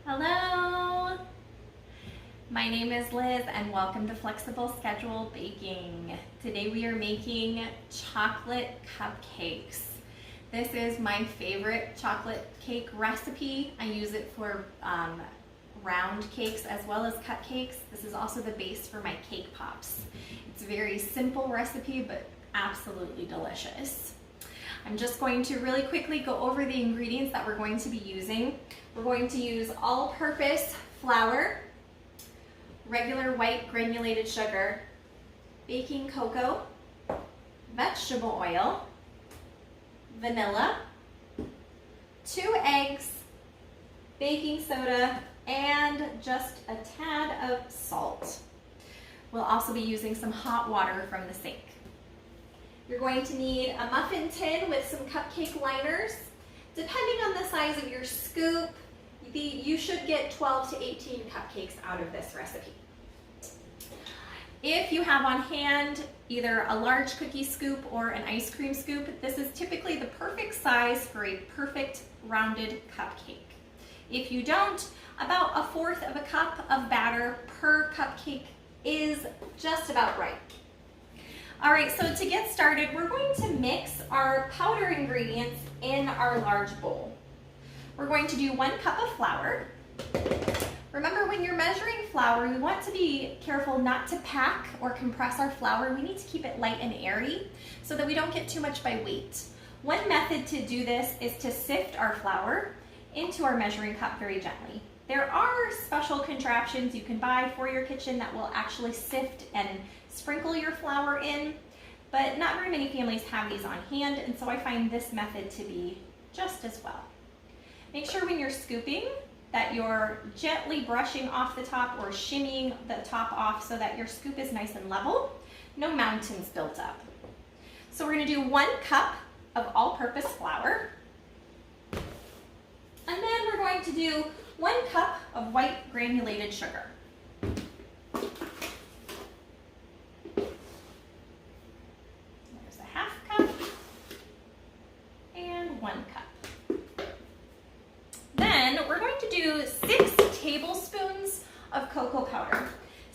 Hello! My name is Liz and welcome to Flexible Schedule Baking. Today we are making chocolate cupcakes. This is my favorite chocolate cake recipe. I use it for round cakes as well as cupcakes. This is also the base for my cake pops. It's a very simple recipe but absolutely delicious. I'm just going to really quickly go over the ingredients that we're going to be using. We're going to use all-purpose flour, regular white granulated sugar, baking cocoa, vegetable oil, vanilla, 2 eggs, baking soda, and just a tad of salt. We'll also be using some hot water from the sink. You're going to need a muffin tin with some cupcake liners. Depending on the size of your scoop, you should get 12 to 18 cupcakes out of this recipe. If you have on hand either a large cookie scoop or an ice cream scoop, this is typically the perfect size for a perfect rounded cupcake. If you don't, about 1/4 of a cup of batter per cupcake is just about right. All right, so to get started, we're going to mix our powder ingredients in our large bowl. We're going to do 1 cup of flour. Remember, when you're measuring flour, we want to be careful not to pack or compress our flour. We need to keep it light and airy so that we don't get too much by weight. One method to do this is to sift our flour into our measuring cup very gently. There are special contraptions you can buy for your kitchen that will actually sift and sprinkle your flour in, but not very many families have these on hand, and so I find this method to be just as well. Make sure when you're scooping that you're gently brushing off the top or shimmying the top off so that your scoop is nice and level, no mountains built up. So we're going to do 1 cup of all-purpose flour, and then we're going to do 1 cup of white granulated sugar. There's a 1/2 cup and 1 cup. Then we're going to do 6 tablespoons of cocoa powder.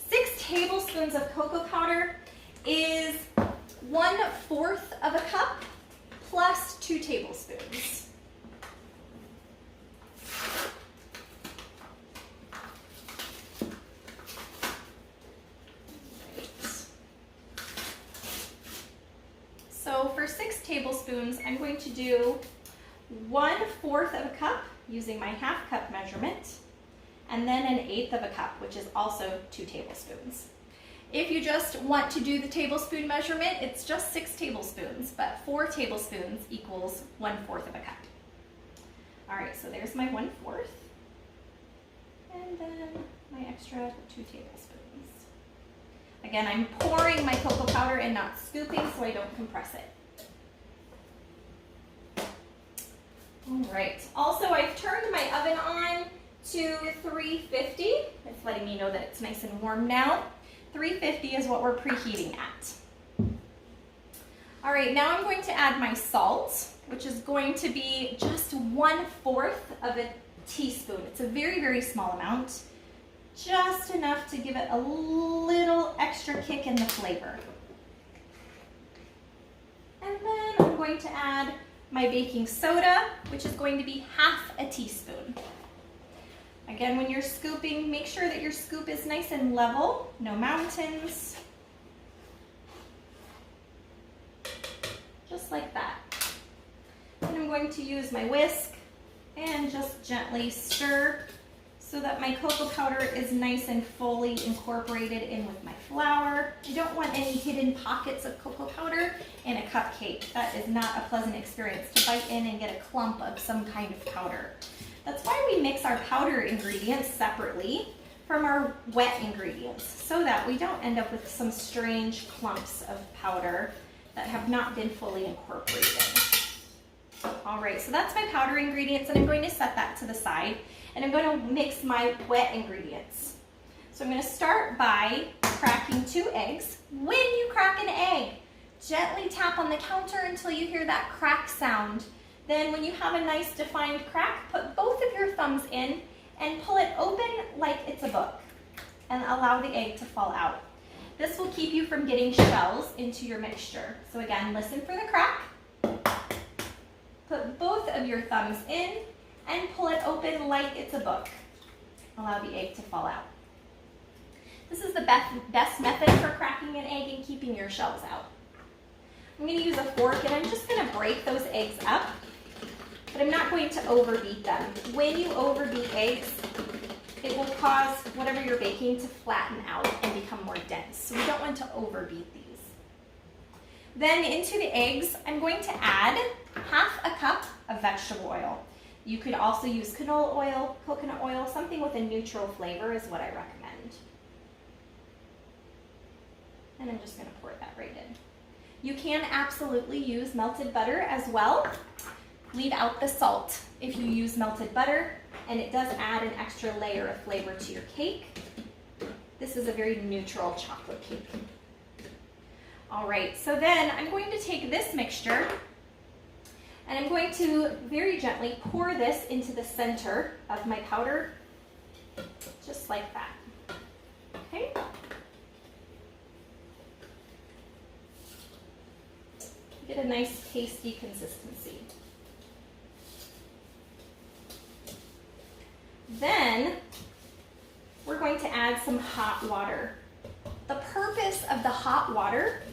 6 tablespoons of cocoa powder is 1/4 of a cup plus 2 tablespoons. So for 6 tablespoons, I'm going to do 1/4 of a cup using my 1/2 cup measurement, and then 1/8 of a cup, which is also 2 tablespoons. If you just want to do the tablespoon measurement, it's just 6 tablespoons, but 4 tablespoons equals 1/4 of a cup. All right, so there's my 1/4, and then my extra 2 tablespoons. Again, I'm pouring my cocoa powder and not scooping so I don't compress it. All right, also I've turned my oven on to 350. It's letting me know that it's nice and warm now. 350 is what we're preheating at. All right, now I'm going to add my salt, which is going to be just 1/4 of a teaspoon. It's a very, very small amount. Just enough to give it a little extra kick in the flavor. And then I'm going to add my baking soda, which is going to be 1/2 teaspoon. Again, when you're scooping, make sure that your scoop is nice and level, no mountains. Just like that. And I'm going to use my whisk and just gently stir so that my cocoa powder is nice and fully incorporated in with my flour. I don't want any hidden pockets of cocoa powder in a cupcake. That is not a pleasant experience, to bite in and get a clump of some kind of powder. That's why we mix our powder ingredients separately from our wet ingredients, so that we don't end up with some strange clumps of powder that have not been fully incorporated. All right, so that's my powder ingredients, and I'm going to set that to the side. And I'm going to mix my wet ingredients. So I'm going to start by cracking 2 eggs. When you crack an egg, gently tap on the counter until you hear that crack sound. Then when you have a nice defined crack, put both of your thumbs in and pull it open like it's a book and allow the egg to fall out. This will keep you from getting shells into your mixture. So again, listen for the crack. Put both of your thumbs in and pull it open like it's a book. Allow the egg to fall out. This is the best method for cracking an egg and keeping your shells out. I'm going to use a fork and I'm just going to break those eggs up, but I'm not going to overbeat them. When you overbeat eggs, it will cause whatever you're baking to flatten out and become more dense. So we don't want to overbeat these. Then into the eggs, I'm going to add half a cup of vegetable oil. You could also use canola oil, coconut oil, something with a neutral flavor is what I recommend. And I'm just going to pour that right in. You can absolutely use melted butter as well. Leave out the salt if you use melted butter, and it does add an extra layer of flavor to your cake. This is a very neutral chocolate cake. All right, so then I'm going to take this mixture and I'm going to very gently pour this into the center of my powder, just like that, okay? Get a nice pasty consistency. Then we're going to add some hot water. The purpose of the hot water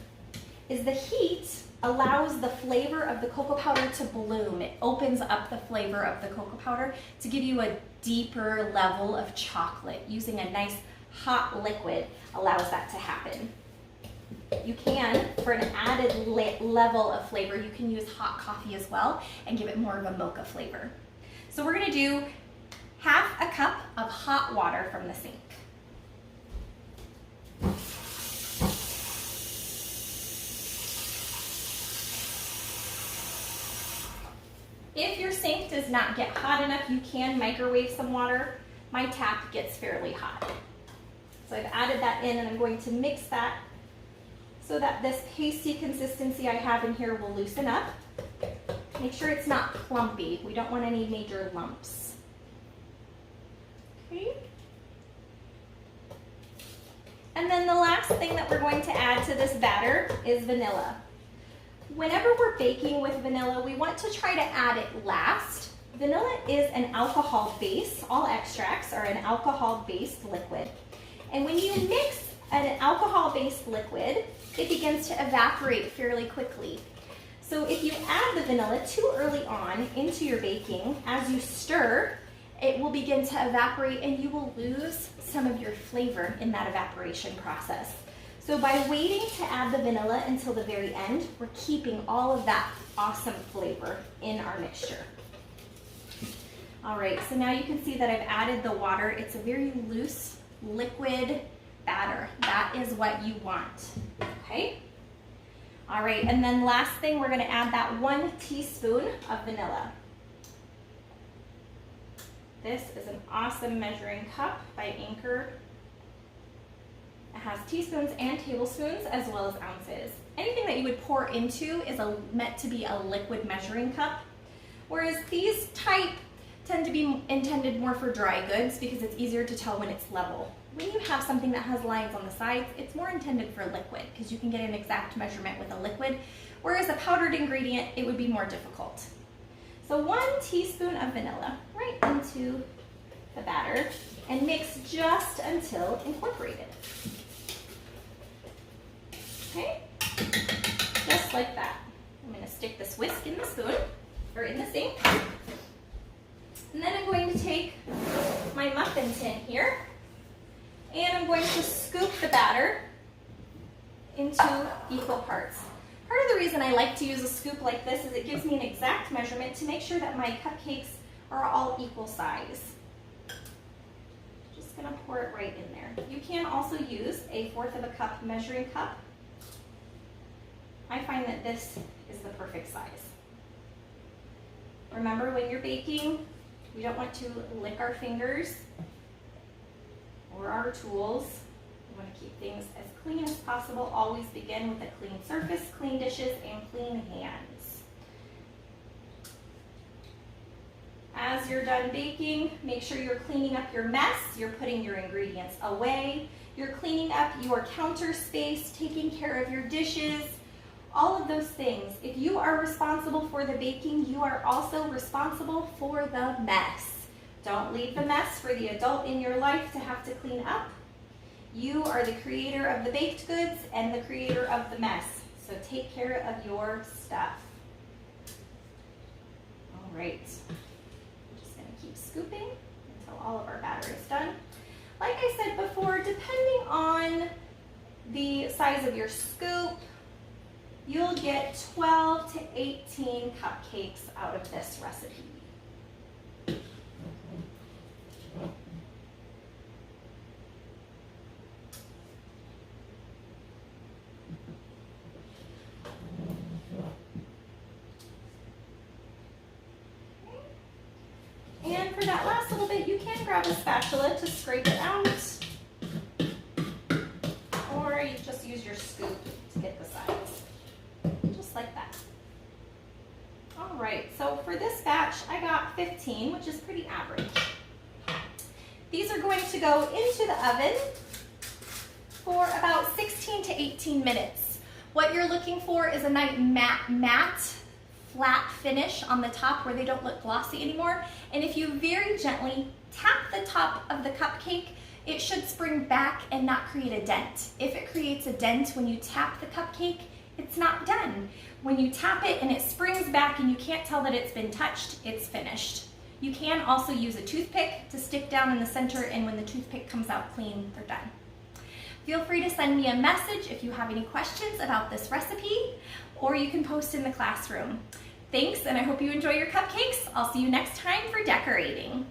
is the heat allows the flavor of the cocoa powder to bloom. It opens up the flavor of the cocoa powder to give you a deeper level of chocolate. Using a nice hot liquid allows that to happen. You can, for an added level of flavor, you can use hot coffee as well and give it more of a mocha flavor. So we're going to do half a cup of hot water from the sink. If your sink does not get hot enough, you can microwave some water. My tap gets fairly hot. So I've added that in and I'm going to mix that so that this pasty consistency I have in here will loosen up. Make sure it's not clumpy. We don't want any major lumps. Okay. And then the last thing that we're going to add to this batter is vanilla. Whenever we're baking with vanilla, we want to try to add it last. Vanilla is an alcohol base. All extracts are an alcohol-based liquid. And when you mix an alcohol-based liquid, it begins to evaporate fairly quickly. So if you add the vanilla too early on into your baking, as you stir, it will begin to evaporate and you will lose some of your flavor in that evaporation process. So by waiting to add the vanilla until the very end, we're keeping all of that awesome flavor in our mixture. All right, so now you can see that I've added the water. It's a very loose, liquid batter. That is what you want, okay? All right, and then last thing, we're gonna add that 1 teaspoon of vanilla. This is an awesome measuring cup by Anchor. It has teaspoons and tablespoons as well as ounces. Anything that you would pour into is meant to be a liquid measuring cup, whereas these type tend to be intended more for dry goods because it's easier to tell when it's level. When you have something that has lines on the sides, it's more intended for liquid because you can get an exact measurement with a liquid, whereas a powdered ingredient, it would be more difficult. So 1 teaspoon of vanilla right into the batter and mix just until incorporated. Okay, just like that. I'm going to stick this whisk in the spoon, or in the sink. And then I'm going to take my muffin tin here, and I'm going to scoop the batter into equal parts. Part of the reason I like to use a scoop like this is it gives me an exact measurement to make sure that my cupcakes are all equal size. Just going to pour it right in there. You can also use a 1/4 of a cup measuring cup. I find that this is the perfect size. Remember, when you're baking, we don't want to lick our fingers or our tools. We want to keep things as clean as possible. Always begin with a clean surface, clean dishes, and clean hands. As you're done baking, make sure you're cleaning up your mess, you're putting your ingredients away, you're cleaning up your counter space, taking care of your dishes, all of those things. If you are responsible for the baking, you are also responsible for the mess. Don't leave the mess for the adult in your life to have to clean up. You are the creator of the baked goods and the creator of the mess. So take care of your stuff. All right. I'm just gonna keep scooping until all of our batter is done. Like I said before, depending on the size of your scoop, you'll get 12 to 18 cupcakes out of this recipe. And for that last little bit, you can grab a spatula to scrape it out, or you just use your scoop to get the sides, just like that. All right, so for this batch, I got 15, which is pretty average. These are going to go into the oven for about 16 to 18 minutes. What you're looking for is a nice matte, flat finish on the top where they don't look glossy anymore. And if you very gently tap the top of the cupcake, it should spring back and not create a dent. If it creates a dent when you tap the cupcake, it's not done. When you tap it and it springs back and you can't tell that it's been touched, it's finished. You can also use a toothpick to stick down in the center, and when the toothpick comes out clean, they're done. Feel free to send me a message if you have any questions about this recipe, or you can post in the classroom. Thanks, and I hope you enjoy your cupcakes. I'll see you next time for decorating.